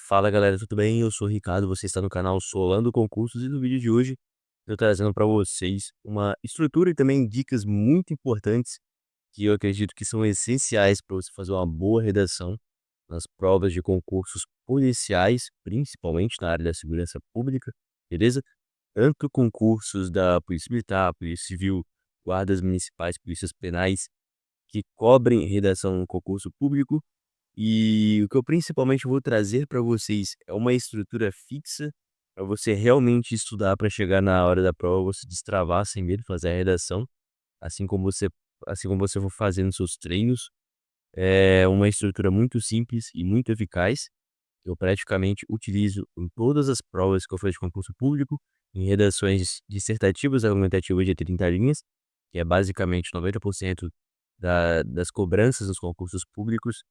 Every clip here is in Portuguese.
Fala galera, tudo bem? Eu sou o Ricardo, você está no canal Solando Concursos e no vídeo de hoje eu trazendo para vocês uma estrutura e também dicas muito importantes que eu acredito que são essenciais para você fazer uma boa redação nas provas de concursos policiais, principalmente na área da segurança pública, beleza? Tanto concursos da Polícia Militar, Polícia Civil, guardas municipais, polícias penais que cobrem redação no concurso público, e o que eu principalmente vou trazer para vocês é uma estrutura fixa para você realmente estudar para chegar na hora da prova, você destravar sem medo, fazer a redação, assim como você assim como você for fazendo seus treinos. É uma estrutura muito simples e muito eficaz. Eu praticamente utilizo em todas as provas que eu faço de concurso público, em redações dissertativas argumentativas de 30 linhas, que é basicamente 90% das cobranças nos concursos públicos.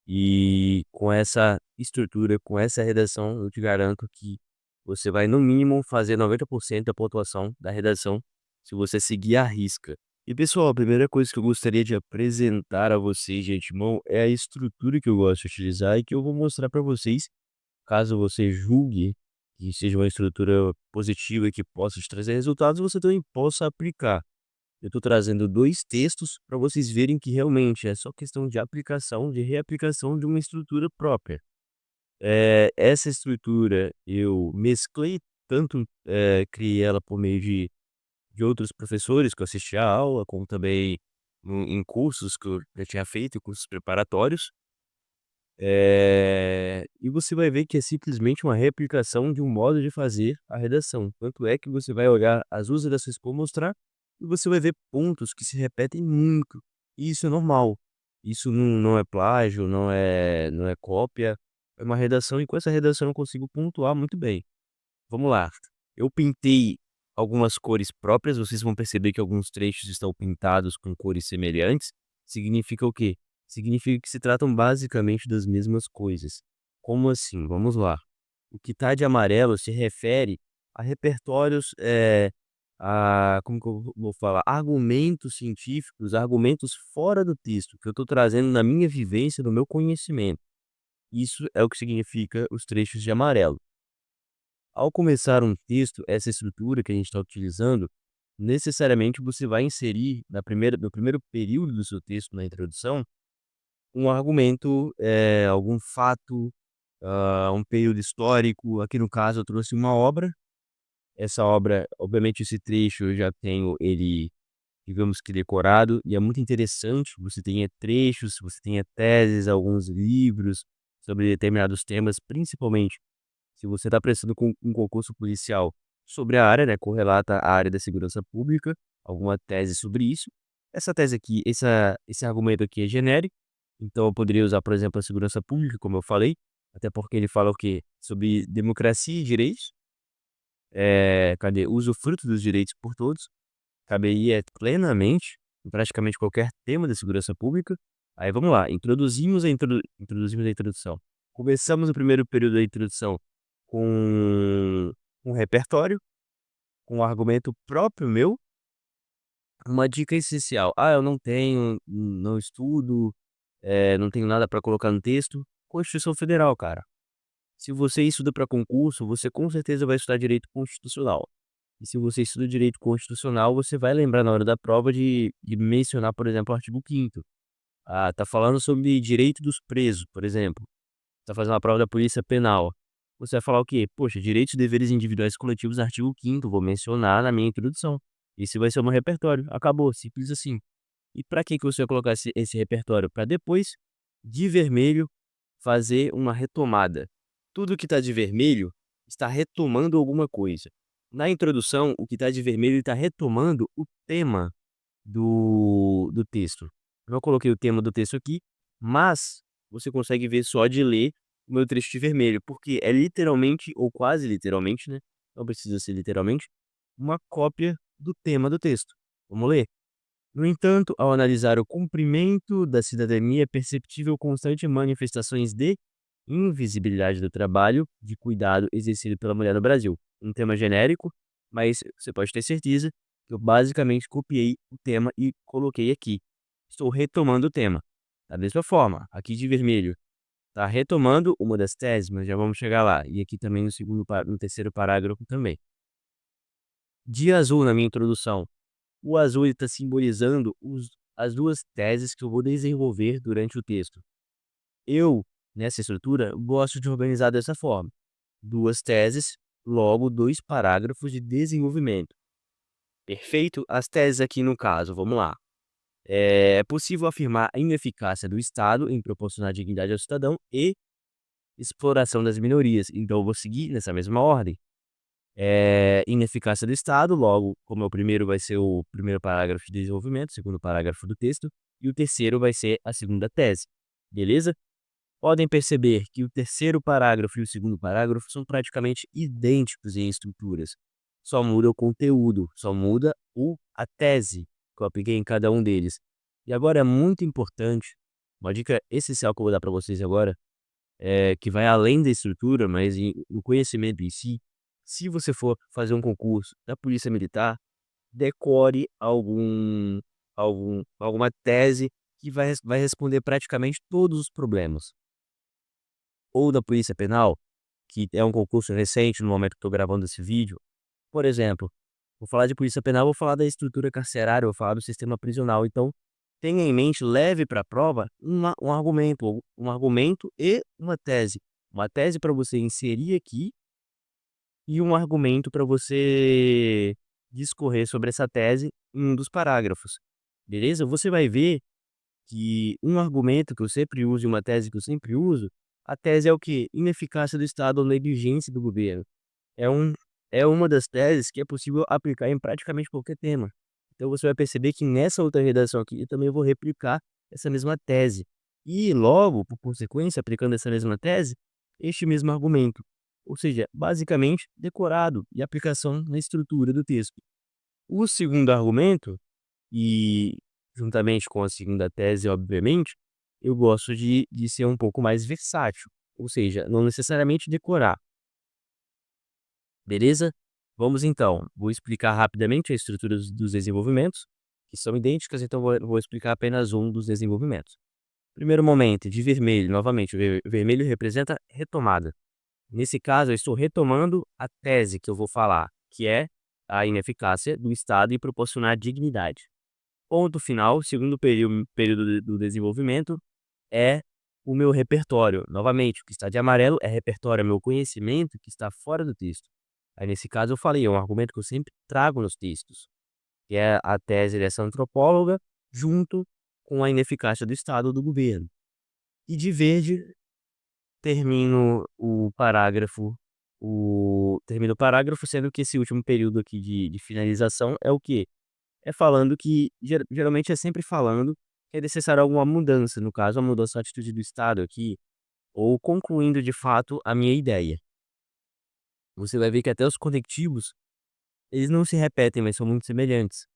E com essa estrutura, com essa redação, eu te garanto que você vai, no mínimo, fazer 90% da pontuação da redação se você seguir à risca. E, pessoal, a primeira coisa que eu gostaria de apresentar a vocês de antemão é a estrutura que eu gosto de utilizar e que eu vou mostrar para vocês, caso você julgue que seja uma estrutura positiva e que possa te trazer resultados, você também possa aplicar. Eu estou trazendo 2 textos para vocês verem que realmente é só questão de aplicação, de reaplicação de uma estrutura própria. Essa estrutura eu mesclei tanto, criei ela por meio de outros professores que eu assisti à aula, como também em cursos que eu já tinha feito, cursos preparatórios. E você vai ver que é simplesmente uma reaplicação de um modo de fazer a redação. Tanto é que você vai olhar as 2 redações que eu vou mostrar e você vai ver pontos que se repetem muito. E isso é normal. Isso não é plágio, não é cópia, é uma redação e com essa redação eu consigo pontuar muito bem. Vamos lá. Eu pintei algumas cores próprias, vocês vão perceber que alguns trechos estão pintados com cores semelhantes. Significa o quê? Significa que se tratam basicamente das mesmas coisas. Como assim? Vamos lá. O que está de amarelo se refere a repertórios, como que eu vou falar? Argumentos científicos, argumentos fora do texto, que eu estou trazendo na minha vivência, no meu conhecimento. Isso é o que significa os trechos de amarelo. Ao começar um texto, essa estrutura que a gente está utilizando, necessariamente você vai inserir no primeiro período do seu texto, na introdução, um argumento, algum fato, um período histórico. Aqui no caso eu trouxe uma obra. Essa obra, obviamente esse trecho eu já tenho ele, digamos que decorado, e é muito interessante, você tenha trechos, você tenha teses, alguns livros sobre determinados temas, principalmente se você está prestando um concurso policial sobre a área, né, correlata à área da segurança pública, alguma tese sobre isso. Essa tese aqui, esse argumento aqui é genérico, então eu poderia usar, por exemplo, a segurança pública, como eu falei, até porque ele fala o quê? Sobre democracia e direitos, cadê? Usufruto dos direitos por todos, caberia plenamente em praticamente qualquer tema da segurança pública. Aí vamos lá, introduzimos a introdução. Começamos o primeiro período da introdução com um repertório, com um argumento próprio meu, uma dica essencial: "Ah, eu não tenho, não estudo, não tenho nada para colocar no texto". Constituição Federal, cara. Se você estuda para concurso, você com certeza vai estudar direito constitucional. E se você estuda direito constitucional, você vai lembrar na hora da prova de mencionar, por exemplo, o artigo 5º. Ah, tá falando sobre direito dos presos, por exemplo. Tá fazendo uma prova da Polícia Penal. Você vai falar o quê? "Poxa, direitos e deveres individuais e coletivos, artigo 5º, vou mencionar na minha introdução". Esse vai ser o meu repertório, acabou, simples assim. E para que você vai colocar esse repertório? Para depois, de vermelho, fazer uma retomada. Tudo que está de vermelho está retomando alguma coisa. Na introdução, o que está de vermelho está retomando o tema do texto. Eu não coloquei o tema do texto aqui, mas você consegue ver só de ler o meu trecho de vermelho, porque é literalmente, ou quase literalmente, né, não precisa ser literalmente, uma cópia do tema do texto. Vamos ler? No entanto, ao analisar o cumprimento da cidadania, é perceptível constante manifestações de invisibilidade do trabalho de cuidado exercido pela mulher no Brasil. Um tema genérico, mas você pode ter certeza que eu basicamente copiei o tema e coloquei aqui. Estou retomando o tema. Da mesma forma, aqui de vermelho. Tá retomando uma das teses, mas já vamos chegar lá. E aqui também no terceiro parágrafo também. De azul na minha introdução. O azul está simbolizando as duas teses que eu vou desenvolver durante o texto. Eu, nessa estrutura, gosto de organizar dessa forma. Duas teses, logo dois parágrafos de desenvolvimento. Perfeito? As teses aqui no caso, vamos lá. É possível afirmar a ineficácia do Estado em proporcionar dignidade ao cidadão e exploração das minorias. Então, eu vou seguir nessa mesma ordem. Ineficácia do Estado, logo, como é o primeiro, vai ser o primeiro parágrafo de desenvolvimento, o segundo parágrafo do texto, e o terceiro vai ser a segunda tese. Beleza? Podem perceber que o terceiro parágrafo e o segundo parágrafo são praticamente idênticos em estruturas. Só muda o conteúdo, só muda a tese que eu apliquei em cada um deles. E agora é muito importante, uma dica essencial que eu vou dar para vocês agora, que vai além da estrutura, mas no conhecimento em si. Se você for fazer um concurso da Polícia Militar, decore alguma tese que vai responder praticamente todos os problemas. Ou da Polícia Penal, que é um concurso recente no momento que estou gravando esse vídeo. Por exemplo, vou falar de Polícia Penal, vou falar da estrutura carcerária, vou falar do sistema prisional. Então, tenha em mente, leve para a prova um argumento e uma tese. Uma tese para você inserir aqui e um argumento para você discorrer sobre essa tese em um dos parágrafos. Beleza? Você vai ver que um argumento que eu sempre uso e uma tese que eu sempre uso, a tese é o quê? Ineficácia do Estado ou negligência do governo. É um é uma das teses que é possível aplicar em praticamente qualquer tema. Então você vai perceber que nessa outra redação aqui eu também vou replicar essa mesma tese. E logo, por consequência, aplicando essa mesma tese, este mesmo argumento. Ou seja, basicamente decorado e aplicação na estrutura do texto. O segundo argumento, e juntamente com a segunda tese, obviamente, eu gosto de ser um pouco mais versátil. Ou seja, não necessariamente decorar. Beleza? Vamos então, vou explicar rapidamente a estrutura dos desenvolvimentos, que são idênticas, então vou explicar apenas um dos desenvolvimentos. Primeiro momento, de vermelho, novamente, o vermelho representa retomada. Nesse caso, eu estou retomando a tese que eu vou falar, que é a ineficácia do Estado em proporcionar dignidade. Ponto final, segundo período do desenvolvimento, é o meu repertório. Novamente, o que está de amarelo é repertório, é meu conhecimento que está fora do texto. Aí, nesse caso, eu falei, é um argumento que eu sempre trago nos textos, que é a tese dessa antropóloga, junto com a ineficácia do Estado ou do governo. E de verde, termino termino o parágrafo, sendo que esse último período aqui de finalização é o quê? É falando que, geralmente é sempre falando que é necessário alguma mudança, no caso, a mudança na atitude do Estado aqui, ou concluindo de fato a minha ideia. Você vai ver que até os conectivos, eles não se repetem, mas são muito semelhantes.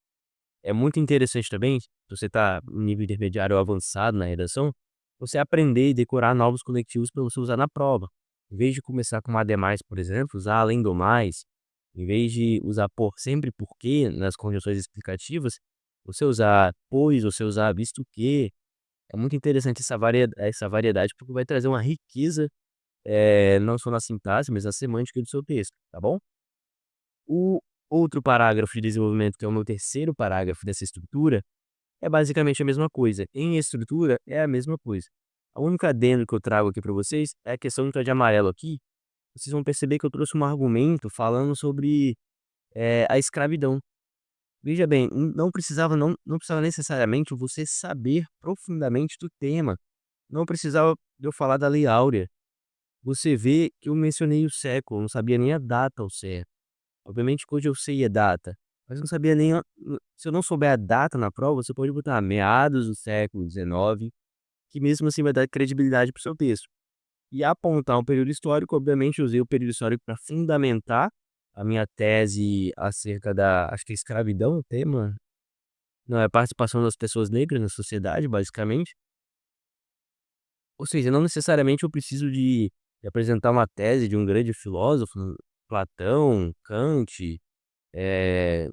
É muito interessante também, se você está no nível intermediário ou avançado na redação, você aprender e decorar novos conectivos para você usar na prova. Em vez de começar com ademais, por exemplo, usar além do mais. Em vez de usar por sempre porque nas conjunções explicativas, você usar pois, você usar visto que. É muito interessante essa variedade, porque vai trazer uma riqueza, não só na sintaxe, mas na semântica do seu texto, tá bom? O outro parágrafo de desenvolvimento, que é o meu terceiro parágrafo dessa estrutura, é basicamente a mesma coisa. Em estrutura, é a mesma coisa. A única adendo que eu trago aqui para vocês é a questão do tom de amarelo aqui. Vocês vão perceber que eu trouxe um argumento falando sobre a escravidão. Veja bem, não precisava necessariamente você saber profundamente do tema. Não precisava de eu falar da Lei Áurea. Você vê que eu mencionei o século, não sabia nem a data ao certo. Obviamente que hoje eu sei a data, mas não sabia nem se eu não souber a data na prova, você pode botar meados do século XIX, que mesmo assim vai dar credibilidade para o seu texto. E apontar um período histórico, obviamente eu usei o período histórico para fundamentar a minha tese acerca da, acho que é escravidão o tema, não, é a participação das pessoas negras na sociedade, basicamente. Ou seja, não necessariamente eu preciso de apresentar uma tese de um grande filósofo, Platão, Kant, eh,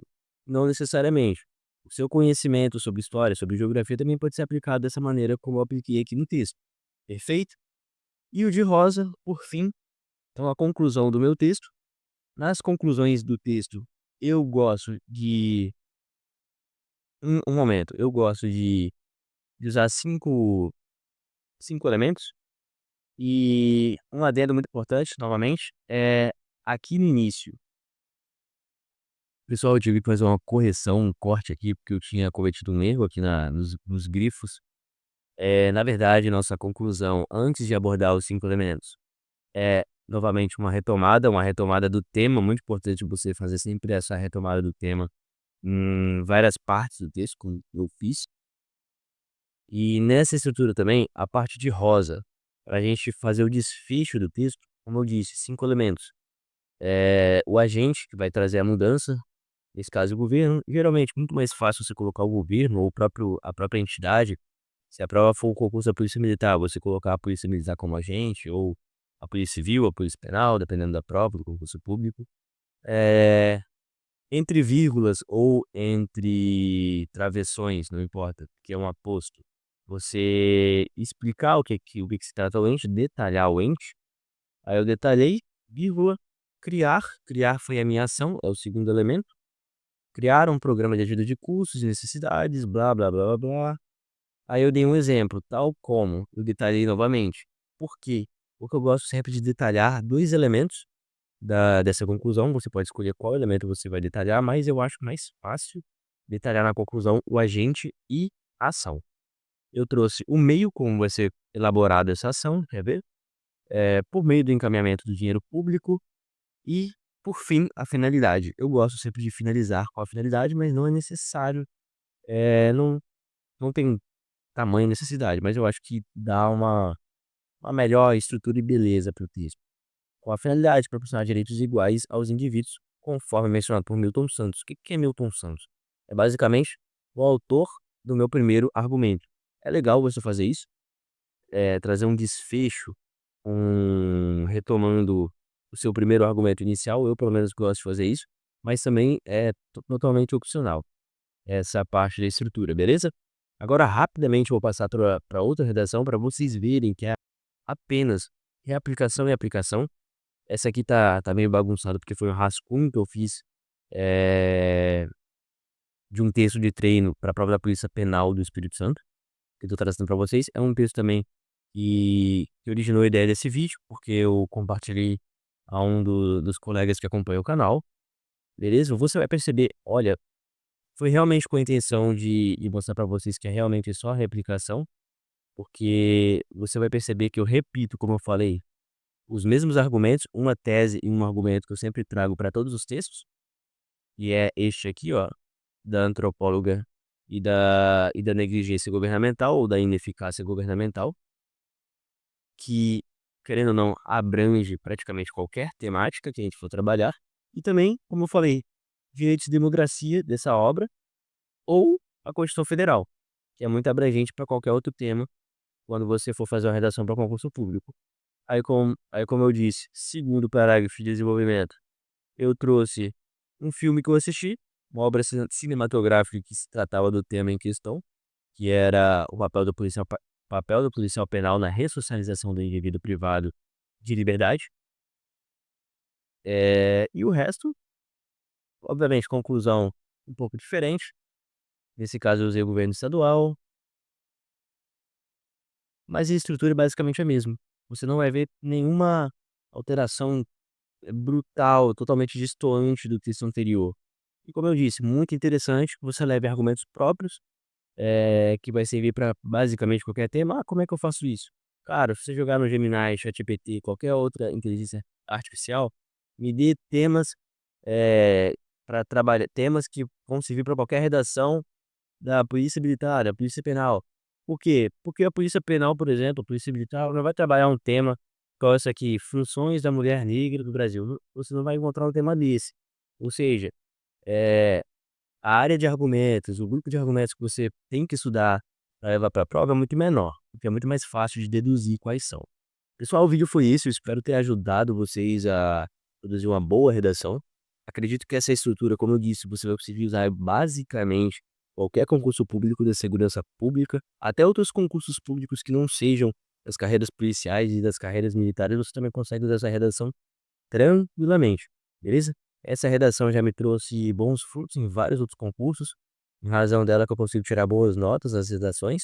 não necessariamente. O seu conhecimento sobre história, sobre geografia também pode ser aplicado dessa maneira como eu apliquei aqui no texto. Perfeito? E o de rosa, por fim, então a conclusão do meu texto. Nas conclusões do texto, eu gosto de um momento, eu gosto de usar cinco elementos, e um adendo muito importante, novamente, aqui no início, pessoal, eu tive que fazer uma correção, um corte aqui, porque eu tinha cometido um erro aqui nos grifos. Na verdade, nossa conclusão, antes de abordar os 5 elementos, é novamente uma retomada do tema, muito importante você fazer sempre essa retomada do tema em várias partes do texto, como eu fiz. E nessa estrutura também, a parte de rosa, para a gente fazer o desfecho do texto, como eu disse, 5 elementos. O agente que vai trazer a mudança, nesse caso o governo, geralmente muito mais fácil você colocar o governo ou a própria entidade. Se a prova for o concurso da Polícia Militar, você colocar a Polícia Militar como agente, ou a Polícia Civil, a Polícia Penal, dependendo da prova, do concurso público. Eh, Entre vírgulas ou entre travessões, não importa, que é um aposto, você explicar o que se trata o ente, detalhar o ente. Aí eu detalhei, vírgula, criar foi a minha ação, é o segundo elemento. Criar um programa de ajuda de custos e necessidades, blá, blá, blá, blá, blá. Aí eu dei um exemplo, tal como eu detalhei novamente. Por quê? Porque eu gosto sempre de detalhar 2 elementos dessa conclusão. Você pode escolher qual elemento você vai detalhar, mas eu acho mais fácil detalhar na conclusão o agente e a ação. Eu trouxe o meio como vai ser elaborada essa ação, quer ver? Por meio do encaminhamento do dinheiro público e, por fim, a finalidade. Eu gosto sempre de finalizar com a finalidade, mas não é necessário, não tem tamanha necessidade, mas eu acho que dá uma melhor estrutura e beleza para o texto. Com a finalidade de proporcionar direitos iguais aos indivíduos, conforme mencionado por Milton Santos. O que é Milton Santos? É basicamente o autor do meu primeiro argumento. É legal você fazer isso, trazer um desfecho, retomando o seu primeiro argumento inicial. Eu, pelo menos, gosto de fazer isso, mas também é totalmente opcional essa parte da estrutura, beleza? Agora, rapidamente, eu vou passar para outra redação para vocês verem que é apenas reaplicação e aplicação. Essa aqui tá meio bagunçada, porque foi um rascunho que eu fiz, de um texto de treino para a prova da Polícia Penal do Espírito Santo, que eu tô trazendo para vocês. É um texto também que originou a ideia desse vídeo, porque eu compartilhei a dos colegas que acompanham o canal, beleza? Você vai perceber, olha, foi realmente com a intenção de mostrar para vocês que é realmente só replicação, porque você vai perceber que eu repito, como eu falei, os mesmos argumentos, uma tese e um argumento que eu sempre trago para todos os textos, e é este aqui, ó, da antropóloga e da negligência governamental ou da ineficácia governamental, que, querendo ou não, abrange praticamente qualquer temática que a gente for trabalhar. E também, como eu falei, direitos e democracia dessa obra, ou a Constituição Federal, que é muito abrangente para qualquer outro tema quando você for fazer uma redação para concurso público. Aí como eu disse, segundo parágrafo de desenvolvimento, eu trouxe um filme que eu assisti, uma obra cinematográfica que se tratava do tema em questão, que era o papel do policial penal na ressocialização do indivíduo privado de liberdade. E o resto, obviamente, conclusão um pouco diferente. Nesse caso, eu usei o governo estadual, mas a estrutura é basicamente a mesma. Você não vai ver nenhuma alteração brutal, totalmente destoante do texto anterior. E como eu disse, muito interessante que você leve argumentos próprios, que vai servir para basicamente qualquer tema. Ah, como é que eu faço isso? Cara, se você jogar no Gemini, ChatGPT, qualquer outra inteligência artificial, me dê temas, para trabalhar, temas que vão servir para qualquer redação da Polícia Militar, da Polícia Penal. Por quê? Porque a Polícia Penal, por exemplo, a Polícia Militar não vai trabalhar um tema igual esse aqui, funções da mulher negra do Brasil. Você não vai encontrar um tema desse. Ou seja, eh a área de argumentos, o grupo de argumentos que você tem que estudar para levar para a prova é muito menor, porque é muito mais fácil de deduzir quais são. Pessoal, o vídeo foi isso, eu espero ter ajudado vocês a produzir uma boa redação. Acredito que essa estrutura, como eu disse, você vai conseguir usar basicamente qualquer concurso público da segurança pública, até outros concursos públicos que não sejam das carreiras policiais e das carreiras militares, você também consegue usar essa redação tranquilamente, beleza? Essa redação já me trouxe bons frutos em vários outros concursos, em razão dela que eu consigo tirar boas notas nas redações.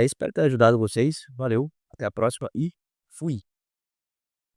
Espero ter ajudado vocês. Valeu, até a próxima e fui!